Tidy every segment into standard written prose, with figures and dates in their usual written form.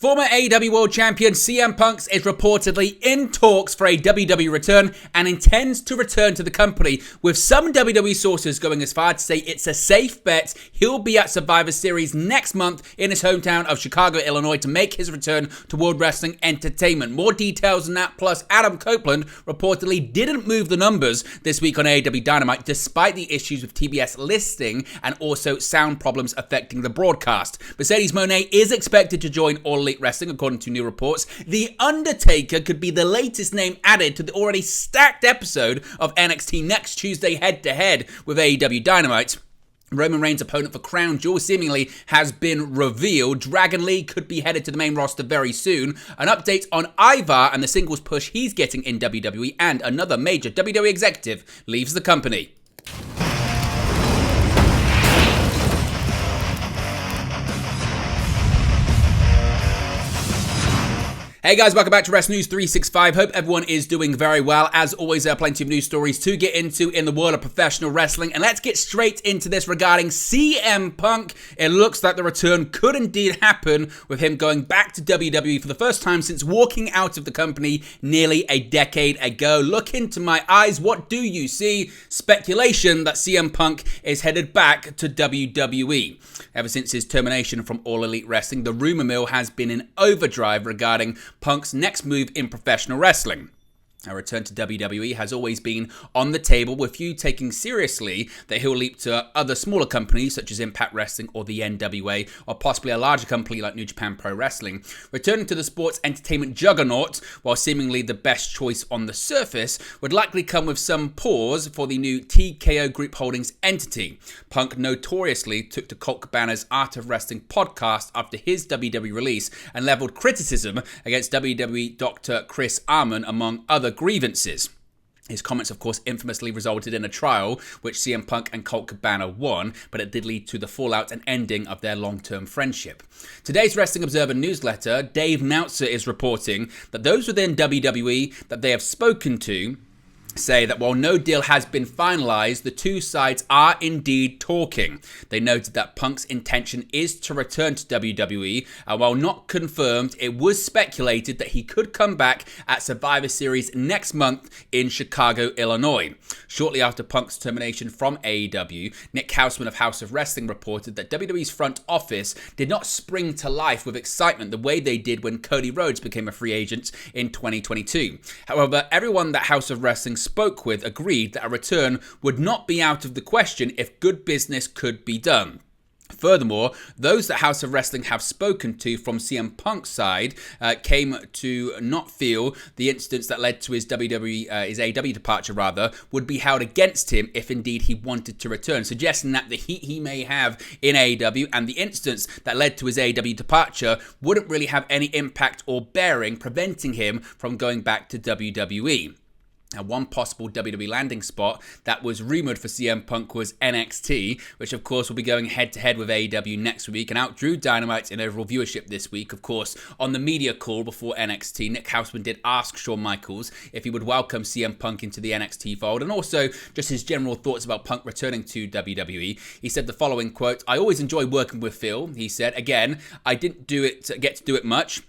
Former AEW World Champion CM Punk is reportedly in talks for a WWE return and intends to return to the company, with some WWE sources going as far to say it's a safe bet he'll be at Survivor Series next month in his hometown of Chicago, Illinois, to make his return to World Wrestling Entertainment. More details on that, plus Adam Copeland reportedly didn't move the numbers this week on AEW Dynamite despite the issues with TBS listing and also sound problems affecting the broadcast. Mercedes Mone is expected to join All Elite Wrestling, according to new reports. The Undertaker could be the latest name added to the already stacked episode of NXT next Tuesday head-to-head with AEW Dynamite. Roman Reigns' opponent for Crown Jewel seemingly has been revealed. Dragon Lee could be headed to the main roster very soon. An update on Ivar and the singles push he's getting in WWE, and another major WWE executive leaves the company. Hey guys, welcome back to Wrestling News 365. Hope everyone is doing very well. As always, there are plenty of news stories to get into in the world of professional wrestling. And let's get straight into this regarding CM Punk. It looks like the return could indeed happen, with him going back to WWE for the first time since walking out of the company nearly a decade ago. Look into my eyes. What do you see? Speculation that CM Punk is headed back to WWE. Ever since his termination from All Elite Wrestling, the rumor mill has been in overdrive regarding Punk's next move in professional wrestling. A return to WWE has always been on the table, with few taking seriously that he'll leap to other smaller companies such as Impact Wrestling or the NWA, or possibly a larger company like New Japan Pro Wrestling. Returning to the sports entertainment juggernaut, while seemingly the best choice on the surface, would likely come with some pause for the new TKO Group Holdings entity. Punk notoriously took to Colt Cabana's Art of Wrestling podcast after his WWE release and leveled criticism against WWE Dr. Chris Arman, among other grievances. His comments, of course, infamously resulted in a trial, which CM Punk and Colt Cabana won, but it did lead to the fallout and ending of their long-term friendship. Today's Wrestling Observer newsletter, Dave Meltzer is reporting that those within WWE that they have spoken to say that while no deal has been finalized, the two sides are indeed talking. They noted that Punk's intention is to return to WWE, and while not confirmed, it was speculated that he could come back at Survivor Series next month in Chicago, Illinois. Shortly after Punk's termination from AEW, Nick Hausman of House of Wrestling reported that WWE's front office did not spring to life with excitement the way they did when Cody Rhodes became a free agent in 2022. However, everyone that House of Wrestling spoke with agreed that a return would not be out of the question if good business could be done. Furthermore, those that House of Wrestling have spoken to from CM Punk's side came to not feel the instance that led to his AEW departure would be held against him if indeed he wanted to return, suggesting that the heat he may have in AEW and the instance that led to his AEW departure wouldn't really have any impact or bearing, preventing him from going back to WWE. Now, one possible WWE landing spot that was rumoured for CM Punk was NXT, which of course will be going head-to-head with AEW next week and outdrew Dynamite in overall viewership this week. Of course, on the media call before NXT, Nick Hausman did ask Shawn Michaels if he would welcome CM Punk into the NXT fold, and also just his general thoughts about Punk returning to WWE. He said the following, quote, "I always enjoy working with Phil," he said. "Again, I didn't get to do it much,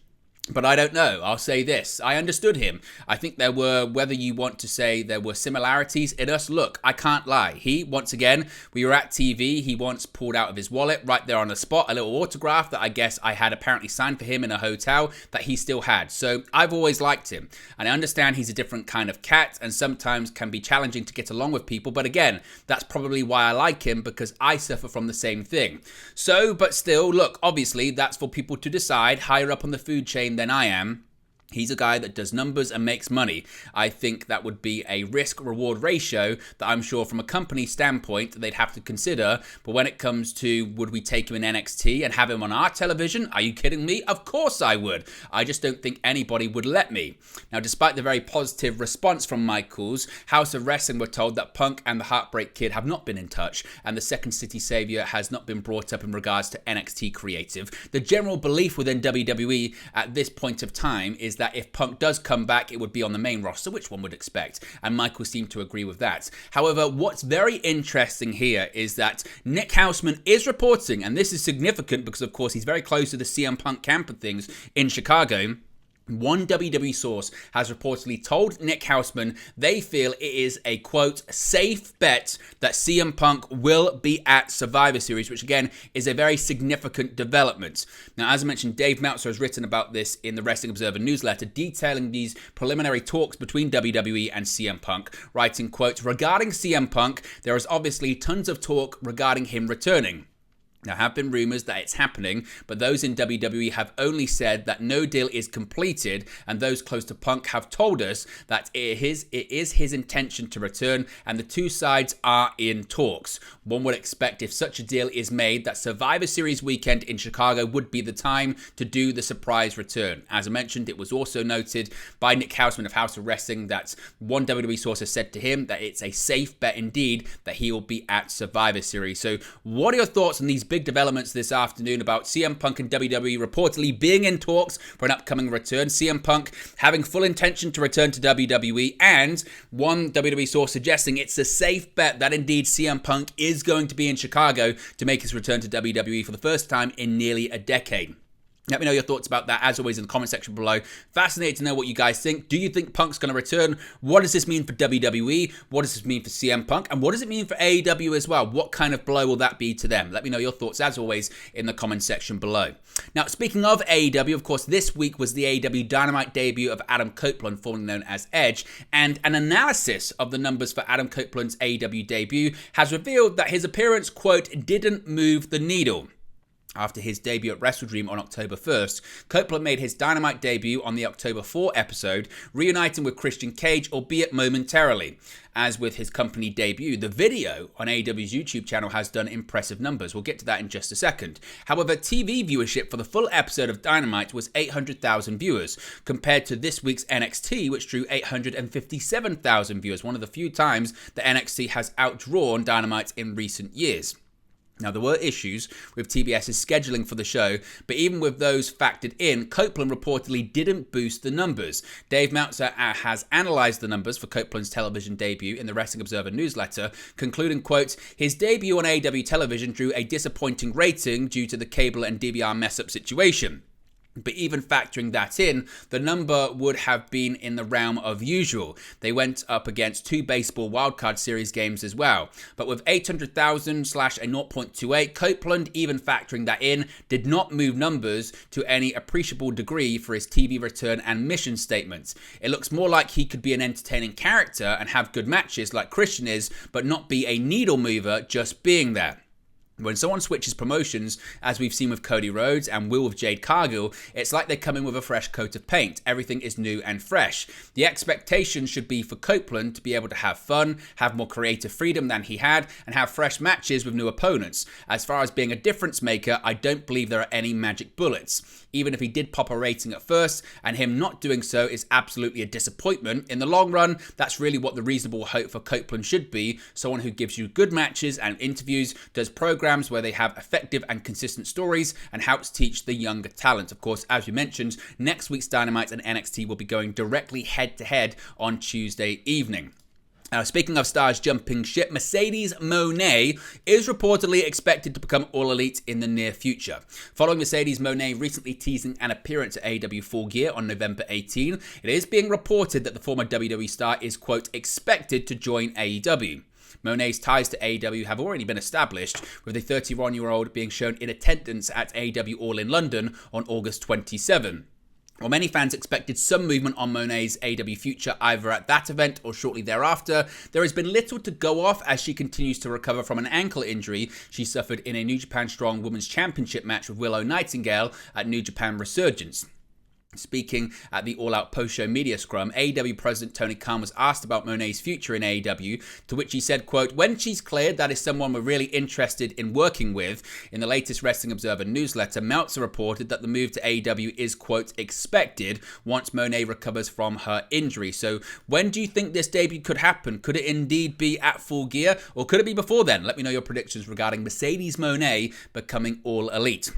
but I don't know. I'll say this. I understood him. I think there were, whether you want to say there were similarities in us, look, I can't lie. Once again, we were at TV. He once pulled out of his wallet right there on the spot a little autograph that I guess I had apparently signed for him in a hotel that he still had. So I've always liked him. And I understand he's a different kind of cat and sometimes can be challenging to get along with people. But again, that's probably why I like him, because I suffer from the same thing. So, but still, look, obviously that's for people to decide higher up on the food chain than I am. He's a guy that does numbers and makes money. I think that would be a risk-reward ratio that I'm sure from a company standpoint they'd have to consider. But when it comes to would we take him in NXT and have him on our television? Are you kidding me? Of course I would. I just don't think anybody would let me. Now, despite the very positive response from Michaels, House of Wrestling were told that Punk and the Heartbreak Kid have not been in touch, and the Second City Savior has not been brought up in regards to NXT creative. The general belief within WWE at this point of time is that that if Punk does come back, it would be on the main roster, which one would expect. And Michael seemed to agree with that. However, what's very interesting here is that Nick Houseman is reporting, and this is significant because, of course, he's very close to the CM Punk camp of things in Chicago. One WWE source has reportedly told Nick Houseman they feel it is a, quote, safe bet that CM Punk will be at Survivor Series, which again is a very significant development. Now, as I mentioned, Dave Meltzer has written about this in the Wrestling Observer newsletter, detailing these preliminary talks between WWE and CM Punk, writing, quote, regarding CM Punk, there is obviously tons of talk regarding him returning. There have been rumors that it's happening, but those in WWE have only said that no deal is completed, and those close to Punk have told us that it is his intention to return, and the two sides are in talks. One would expect if such a deal is made that Survivor Series weekend in Chicago would be the time to do the surprise return. As I mentioned, it was also noted by Nick Houseman of House of Wrestling that one WWE source has said to him that it's a safe bet indeed that he will be at Survivor Series. So what are your thoughts on these big developments this afternoon about CM Punk and WWE reportedly being in talks for an upcoming return, CM Punk having full intention to return to WWE, and one WWE source suggesting it's a safe bet that indeed CM Punk is going to be in Chicago to make his return to WWE for the first time in nearly a decade? Let me know your thoughts about that, as always, in the comment section below. Fascinated to know what you guys think. Do you think Punk's going to return? What does this mean for WWE? What does this mean for CM Punk? And what does it mean for AEW as well? What kind of blow will that be to them? Let me know your thoughts, as always, in the comment section below. Now, speaking of AEW, of course, this week was the AEW Dynamite debut of Adam Copeland, formerly known as Edge, and an analysis of the numbers for Adam Copeland's AEW debut has revealed that his appearance, quote, didn't move the needle. After his debut at WrestleDream on October 1st, Copeland made his Dynamite debut on the October 4 episode, reuniting with Christian Cage, albeit momentarily. As with his company debut, the video on AEW's YouTube channel has done impressive numbers. We'll get to that in just a second. However, TV viewership for the full episode of Dynamite was 800,000 viewers, compared to this week's NXT, which drew 857,000 viewers, one of the few times that NXT has outdrawn Dynamite in recent years. Now, there were issues with TBS's scheduling for the show, but even with those factored in, Copeland reportedly didn't boost the numbers. Dave Meltzer has analysed the numbers for Copeland's television debut in the Wrestling Observer newsletter, concluding, quote, his debut on AEW television drew a disappointing rating due to the cable and DVR mess-up situation. But even factoring that in, the number would have been in the realm of usual. They went up against 2 baseball wildcard series games as well. But with 800,000 / a 0.28, Copeland, even factoring that in, did not move numbers to any appreciable degree for his TV return and mission statements. It looks more like he could be an entertaining character and have good matches like Christian is, but not be a needle mover just being there. When someone switches promotions, as we've seen with Cody Rhodes and Will with Jade Cargill, it's like they come in with a fresh coat of paint. Everything is new and fresh. The expectation should be for Copeland to be able to have fun, have more creative freedom than he had, and have fresh matches with new opponents. As far as being a difference maker, I don't believe there are any magic bullets. Even if he did pop a rating at first, and him not doing so is absolutely a disappointment, in the long run, that's really what the reasonable hope for Copeland should be. Someone who gives you good matches and interviews, does programs where they have effective and consistent stories, and helps teach the younger talent. Of course, as we mentioned, next week's Dynamite and NXT will be going directly head-to-head on Tuesday evening. Now, speaking of stars jumping ship, Mercedes Mone is reportedly expected to become All Elite in the near future. Following Mercedes Mone recently teasing an appearance at AEW Full Gear on November 18, it is being reported that the former WWE star is, quote, expected to join AEW. Mone's ties to AEW have already been established, with the 31-year-old being shown in attendance at AEW All in London on August 27. While many fans expected some movement on Mone's AEW future either at that event or shortly thereafter, there has been little to go off as she continues to recover from an ankle injury she suffered in a New Japan Strong Women's Championship match with Willow Nightingale at New Japan Resurgence. Speaking at the All Out post-show media scrum, AEW President Tony Khan was asked about Mone's future in AEW, to which he said, quote, when she's cleared, that is someone we're really interested in working with. In the latest Wrestling Observer newsletter, Meltzer reported that the move to AEW is, quote, expected once Mone recovers from her injury. So when do you think this debut could happen? Could it indeed be at Full Gear, or could it be before then? Let me know your predictions regarding Mercedes Mone becoming All Elite.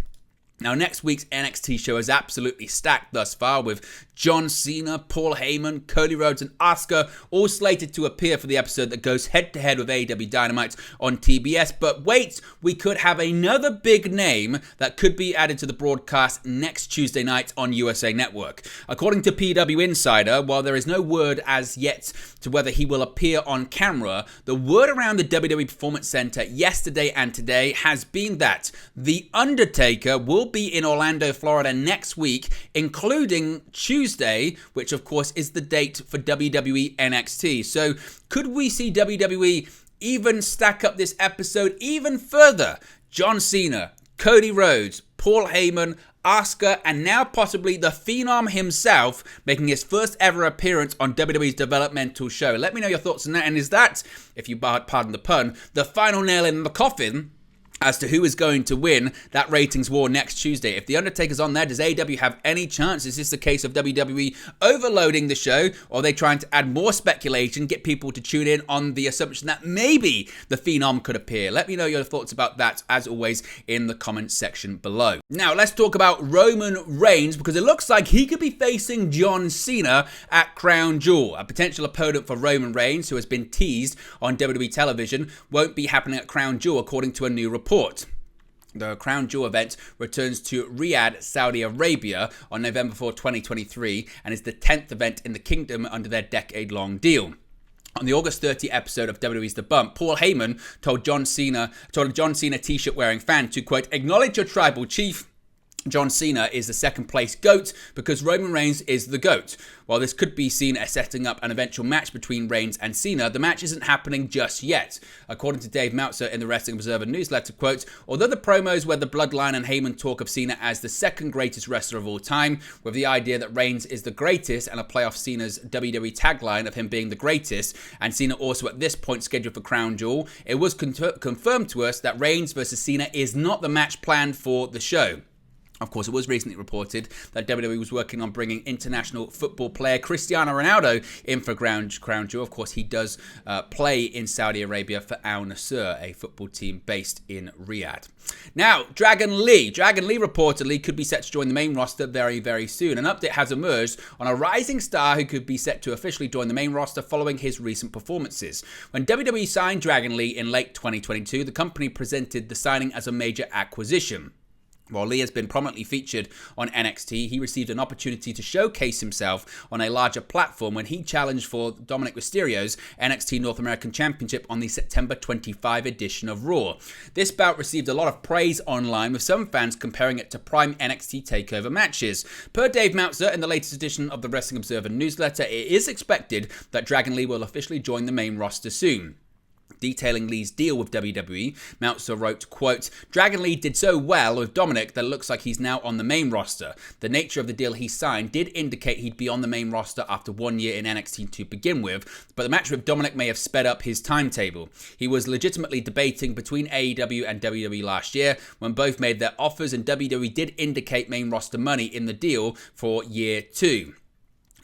Now, next week's NXT show is absolutely stacked thus far, with John Cena, Paul Heyman, Cody Rhodes, and Asuka all slated to appear for the episode that goes head-to-head with AEW Dynamite on TBS. But wait, we could have another big name that could be added to the broadcast next Tuesday night on USA Network. According to PW Insider, while there is no word as yet to whether he will appear on camera, the word around the WWE Performance Center yesterday and today has been that The Undertaker will be in Orlando, Florida next week, including Tuesday, which of course is the date for WWE NXT. So could we see WWE even stack up this episode even further? John Cena, Cody Rhodes, Paul Heyman, Asuka, and now possibly the Phenom himself making his first ever appearance on WWE's developmental show. Let me know your thoughts on that. And is that, if you pardon the pun, the final nail in the coffin as to who is going to win that ratings war next Tuesday? If The Undertaker's on there, does AEW have any chance? Is this the case of WWE overloading the show, or are they trying to add more speculation, get people to tune in on the assumption that maybe the Phenom could appear? Let me know your thoughts about that, as always, in the comments section below. Now, let's talk about Roman Reigns, because it looks like he could be facing John Cena at Crown Jewel. A potential opponent for Roman Reigns, who has been teased on WWE television, won't be happening at Crown Jewel, according to a new report. The Crown Jewel event returns to Riyadh, Saudi Arabia on November 4, 2023, and is the 10th event in the kingdom under their decade-long deal. On the August 30 episode of WWE's The Bump, Paul Heyman told a John Cena t-shirt wearing fan to, quote, "acknowledge your tribal chief. John Cena is the second place GOAT because Roman Reigns is the GOAT. While this could be seen as setting up an eventual match between Reigns and Cena, the match isn't happening just yet." According to Dave Meltzer in the Wrestling Observer newsletter, quote, "although the promos where the Bloodline and Heyman talk of Cena as the second greatest wrestler of all time, with the idea that Reigns is the greatest and a play off Cena's WWE tagline of him being the greatest, and Cena also at this point scheduled for Crown Jewel, it was confirmed to us that Reigns versus Cena is not the match planned for the show." Of course, it was recently reported that WWE was working on bringing international football player Cristiano Ronaldo in for Crown Jewel. Of course, he does play in Saudi Arabia for Al Nassr, a football team based in Riyadh. Now, Dragon Lee. Dragon Lee reportedly could be set to join the main roster very, very soon. An update has emerged on a rising star who could be set to officially join the main roster following his recent performances. When WWE signed Dragon Lee in late 2022, the company presented the signing as a major acquisition. While Lee has been prominently featured on NXT, he received an opportunity to showcase himself on a larger platform when he challenged for Dominic Mysterio's NXT North American Championship on the September 25 edition of Raw. This bout received a lot of praise online, with some fans comparing it to prime NXT TakeOver matches. Per Dave Meltzer in the latest edition of the Wrestling Observer newsletter, it is expected that Dragon Lee will officially join the main roster soon. Detailing Lee's deal with WWE, Meltzer wrote, quote, "Dragon Lee did so well with Dominic that it looks like he's now on the main roster. The nature of the deal he signed did indicate he'd be on the main roster after 1 year in NXT to begin with, but the match with Dominic may have sped up his timetable. He was legitimately debating between AEW and WWE last year when both made their offers, and WWE did indicate main roster money in the deal for year 2.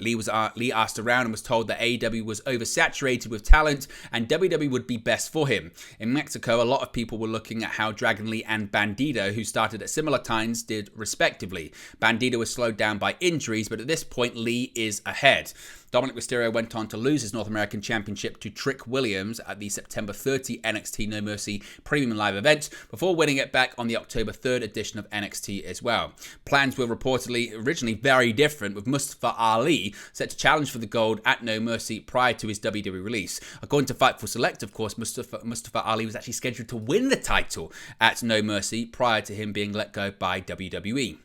Lee asked around and was told that AEW was oversaturated with talent and WWE would be best for him. In Mexico, a lot of people were looking at how Dragon Lee and Bandido, who started at similar times, did respectively. Bandido was slowed down by injuries, but at this point, Lee is ahead. Dominic Mysterio went on to lose his North American Championship to Trick Williams at the September 30 NXT No Mercy Premium Live event, before winning it back on the October 3rd edition of NXT as well. Plans were reportedly originally very different, with Mustafa Ali set to challenge for the gold at No Mercy prior to his WWE release. According to Fightful Select, of course, Mustafa Ali was actually scheduled to win the title at No Mercy prior to him being let go by WWE.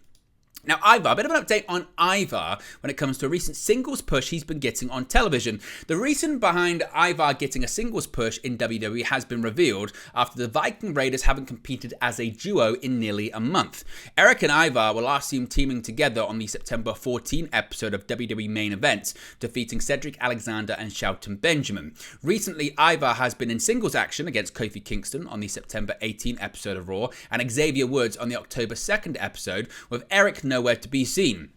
Now, Ivar, a bit of an update on Ivar when it comes to a recent singles push he's been getting on television. The reason behind Ivar getting a singles push in WWE has been revealed after the Viking Raiders haven't competed as a duo in nearly a month. Eric and Ivar were last seen teaming together on the September 14 episode of WWE Main Event, defeating Cedric Alexander and Shelton Benjamin. Recently, Ivar has been in singles action against Kofi Kingston on the September 18 episode of Raw and Xavier Woods on the October 2nd episode, with Eric nowhere to be seen.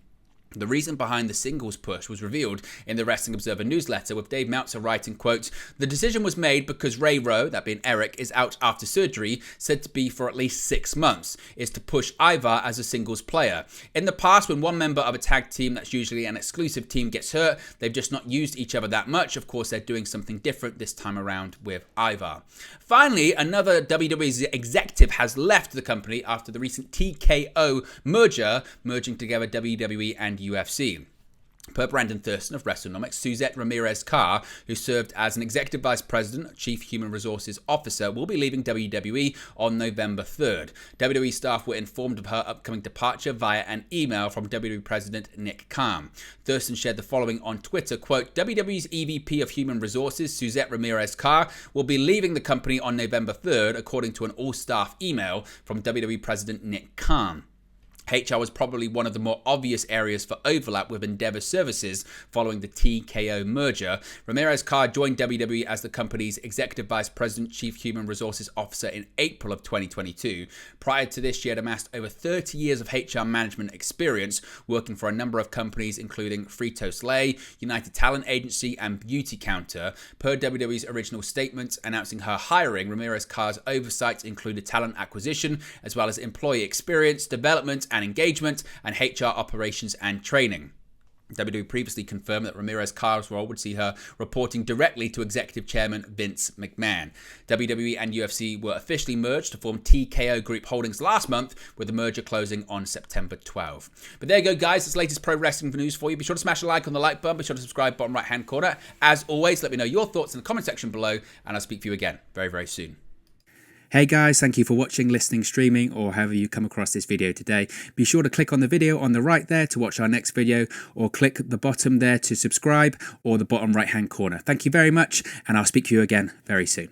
The reason behind the singles push was revealed in the Wrestling Observer newsletter, with Dave Meltzer writing, quote, "The decision was made because Ray Rowe," that being Eric, "is out after surgery, said to be for at least 6 months, is to push Ivar as a singles player. In the past, when one member of a tag team that's usually an exclusive team gets hurt, they've just not used each other that much. Of course, they're doing something different this time around with Ivar." Finally, another WWE executive has left the company after the recent TKO merger, merging together WWE and UFC. Per Brandon Thurston of WrestleNomics, Suzette Ramirez-Carr, who served as an Executive Vice President, Chief Human Resources Officer, will be leaving WWE on November 3rd. WWE staff were informed of her upcoming departure via an email from WWE President Nick Khan. Thurston shared the following on Twitter, quote, "WWE's EVP of Human Resources, Suzette Ramirez-Carr, will be leaving the company on November 3rd, according to an all-staff email from WWE President Nick Khan. HR was probably one of the more obvious areas for overlap with Endeavor Services following the TKO merger. Ramirez-Carr joined WWE as the company's Executive Vice President, Chief Human Resources Officer in April of 2022. Prior to this, she had amassed over 30 years of HR management experience, working for a number of companies including Frito-Lay, United Talent Agency, and Beauty Counter. Per WWE's original statement announcing her hiring, Ramirez-Carr's oversight included talent acquisition, as well as employee experience, development and engagement, and HR operations and training. WWE previously confirmed that Ramirez-Carr's role would see her reporting directly to Executive Chairman Vince McMahon. WWE and UFC were officially merged to form TKO Group Holdings last month, with the merger closing on September 12. But there you go, guys. This latest pro wrestling news for you. Be sure to smash a like on the like button. Be sure to subscribe, bottom right-hand corner. As always, let me know your thoughts in the comment section below, and I'll speak to you again very, very soon. Hey guys, thank you for watching, listening, streaming, or however you come across this video today. Be sure to click on the video on the right there to watch our next video, or click the bottom there to subscribe, or the bottom right hand corner. Thank you very much, and I'll speak to you again very soon.